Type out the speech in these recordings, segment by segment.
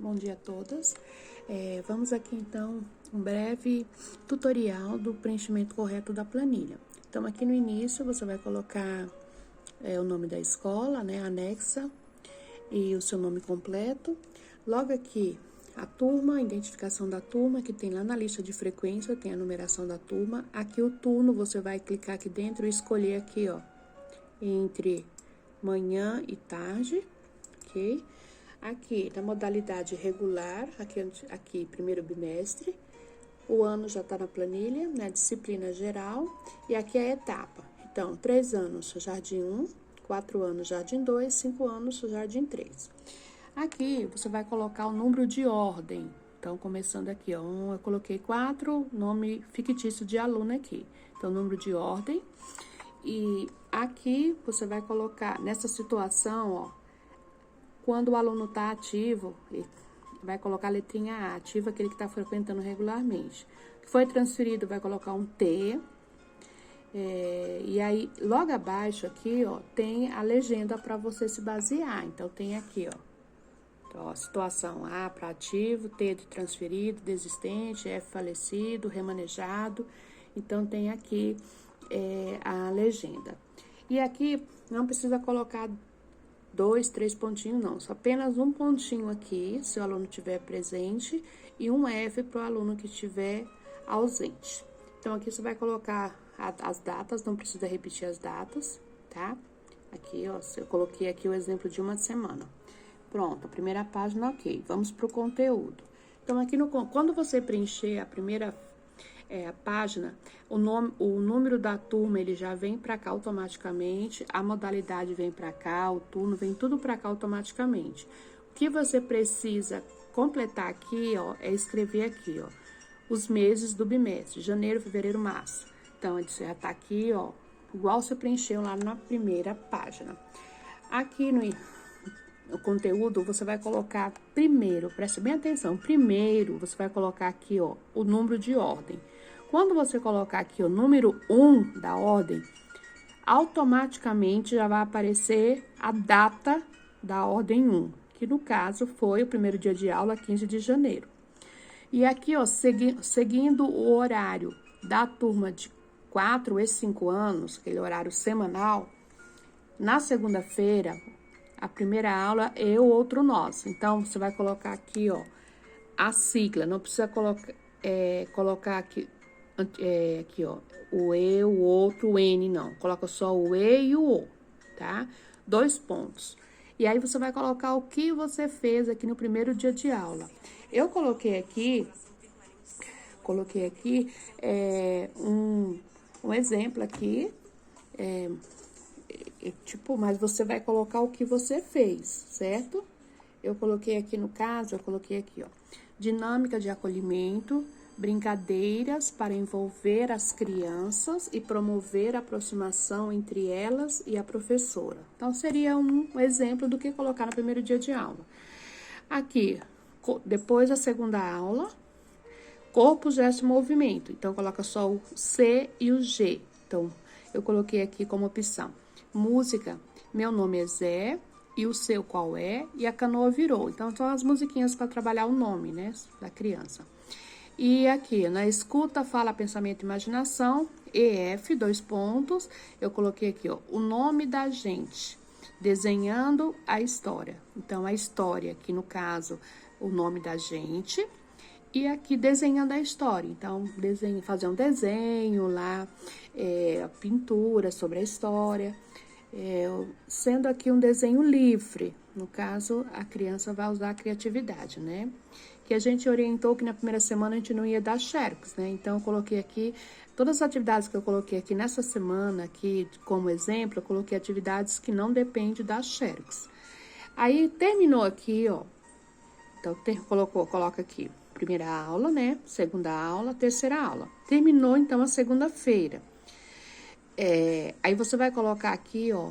Bom dia a todas. Vamos aqui então um breve tutorial do preenchimento correto da planilha. Então aqui no início você vai colocar o nome da escola, né, anexa e o seu nome completo. Logo aqui a turma, a identificação da turma, que tem lá na lista de frequência, tem a numeração da turma. Aqui o turno, você vai clicar aqui dentro e escolher aqui, ó, entre manhã e tarde, ok? Aqui, na modalidade regular, aqui primeiro bimestre, o ano já tá na planilha, né, disciplina geral, e aqui é a etapa. Então, 3 anos, Jardim 1, 4 anos, Jardim 2, 5 anos, Jardim 3. Aqui, você vai colocar o número de ordem. Então, começando aqui, ó, eu coloquei 4, nome fictício de aluno aqui. Então, número de ordem. E aqui, você vai colocar, nessa situação, ó, quando o aluno está ativo, vai colocar a letrinha A, ativo, aquele que está frequentando regularmente. Que foi transferido, vai colocar um T. E aí, logo abaixo aqui, ó, tem a legenda para você se basear. Então, tem aqui, ó. Então, ó, situação A para ativo, T de transferido, desistente, F falecido, remanejado. Então, tem aqui a legenda. E aqui, não precisa colocar 2, 3 pontinhos, não. Só apenas um pontinho aqui, se o aluno estiver presente, e um F para o aluno que estiver ausente. Então, aqui você vai colocar as datas, não precisa repetir as datas, tá? Aqui, ó, eu coloquei aqui o exemplo de uma semana. Pronto, a primeira página, ok. Vamos para o conteúdo. Então, aqui quando você preencher a primeira a página, o número da turma, ele já vem para cá automaticamente, a modalidade vem para cá, o turno vem tudo para cá automaticamente. O que você precisa completar aqui, ó, é escrever aqui, ó, os meses do bimestre, janeiro, fevereiro, março. Então, ele já tá aqui, ó, igual você preencheu lá na primeira página. Aqui no conteúdo, você vai colocar primeiro, preste bem atenção, primeiro você vai colocar aqui, ó, o número de ordem. Quando você colocar aqui o número 1 da ordem, automaticamente já vai aparecer a data da ordem 1, que no caso foi o primeiro dia de aula, 15 de janeiro. E aqui, ó, seguindo o horário da turma de 4 e 5 anos, aquele horário semanal, na segunda-feira, a primeira aula é o outro nós. Então, você vai colocar aqui, ó, a sigla, não precisa colocar aqui, aqui, ó, o E, o outro, o N, não. Coloca só o E e o O, tá? 2 pontos. E aí, você vai colocar o que você fez aqui no primeiro dia de aula. Eu coloquei aqui um exemplo aqui, tipo, mas você vai colocar o que você fez, certo? Eu coloquei aqui no caso, ó, dinâmica de acolhimento, brincadeiras para envolver as crianças e promover a aproximação entre elas e a professora. Então, seria um exemplo do que colocar no primeiro dia de aula. Aqui, depois da segunda aula, corpo, gesto e movimento. Então, coloca só o C e o G. Então, eu coloquei aqui como opção. Música, meu nome é Zé, e o seu qual é, e a canoa virou. Então, são as musiquinhas para trabalhar o nome, né, da criança. E aqui, na escuta, fala, pensamento e imaginação, EF, 2 pontos, eu coloquei aqui, ó, o nome da gente, desenhando a história. Então, a história, aqui no caso, o nome da gente, e aqui desenhando a história. Então, fazer um desenho lá, pintura sobre a história, sendo aqui um desenho livre. No caso, a criança vai usar a criatividade, né? Que a gente orientou que na primeira semana a gente não ia dar xerox, né? Então, eu coloquei aqui, todas as atividades que eu coloquei aqui nessa semana, aqui como exemplo, eu coloquei atividades que não dependem da xerox. Aí, terminou aqui, ó. Então, coloca aqui, primeira aula, né? Segunda aula, terceira aula. Terminou, então, a segunda-feira. Aí, você vai colocar aqui, ó,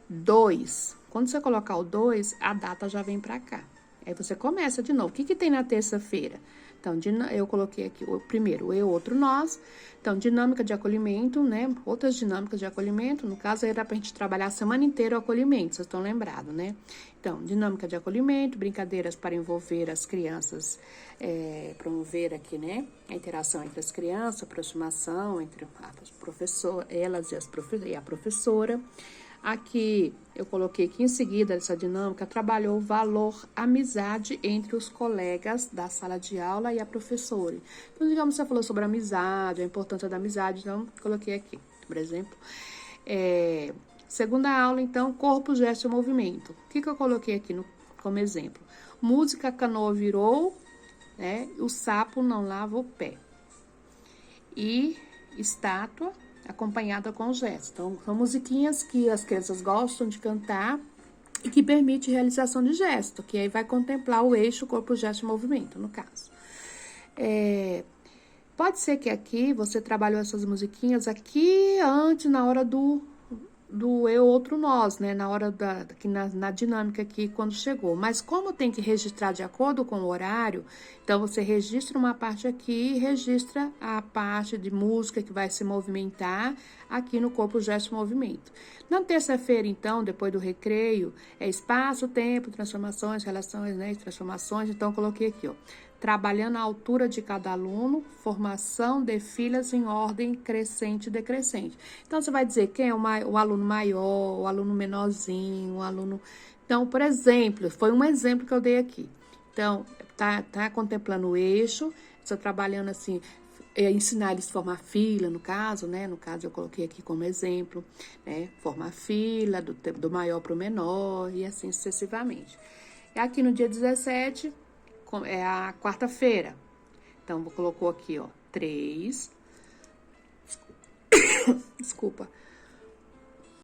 2. Quando você colocar o 2, a data já vem pra cá. Aí você começa de novo. O que que tem na terça-feira? Então, eu coloquei aqui o primeiro, eu, outro, nós. Então, dinâmica de acolhimento, né? Outras dinâmicas de acolhimento. No caso, aí era pra gente trabalhar a semana inteira o acolhimento, vocês estão lembrados, né? Então, dinâmica de acolhimento, brincadeiras para envolver as crianças, promover aqui, né? A interação entre as crianças, aproximação entre as professoras, elas e a professora. Aqui, eu coloquei que em seguida dessa dinâmica, trabalhou o valor amizade entre os colegas da sala de aula e a professora. Então, digamos, você falou sobre amizade, a importância da amizade, então, coloquei aqui, por exemplo. Segunda aula, então, corpo, gesto e movimento. O que eu coloquei aqui como exemplo? Música, canoa virou, né? O sapo não lava o pé. E estátua, acompanhada com gestos. Então, são musiquinhas que as crianças gostam de cantar e que permite realização de gesto, que aí vai contemplar o eixo corpo, gesto e movimento, no caso. Pode ser que aqui você trabalhou essas musiquinhas aqui antes, na hora do eu, outro, nós, né? Na hora na dinâmica aqui, quando chegou. Mas como tem que registrar de acordo com o horário, então você registra uma parte aqui e registra a parte de música que vai se movimentar aqui no corpo, gesto e movimento. Na terça-feira, então, depois do recreio, é espaço, tempo, transformações, relações, né? Transformações. Então, eu coloquei aqui, ó. Trabalhando a altura de cada aluno, formação de filas em ordem crescente e decrescente. Então, você vai dizer quem é o aluno maior, o aluno menorzinho, o aluno... Então, por exemplo, foi um exemplo que eu dei aqui. Então, tá contemplando o eixo, está trabalhando assim, ensinar eles a formar fila, no caso, né? No caso, eu coloquei aqui como exemplo, né? Formar fila, do maior para o menor, e assim sucessivamente. E aqui no dia 17... é a quarta-feira. Então, colocou aqui, ó, 3. Desculpa.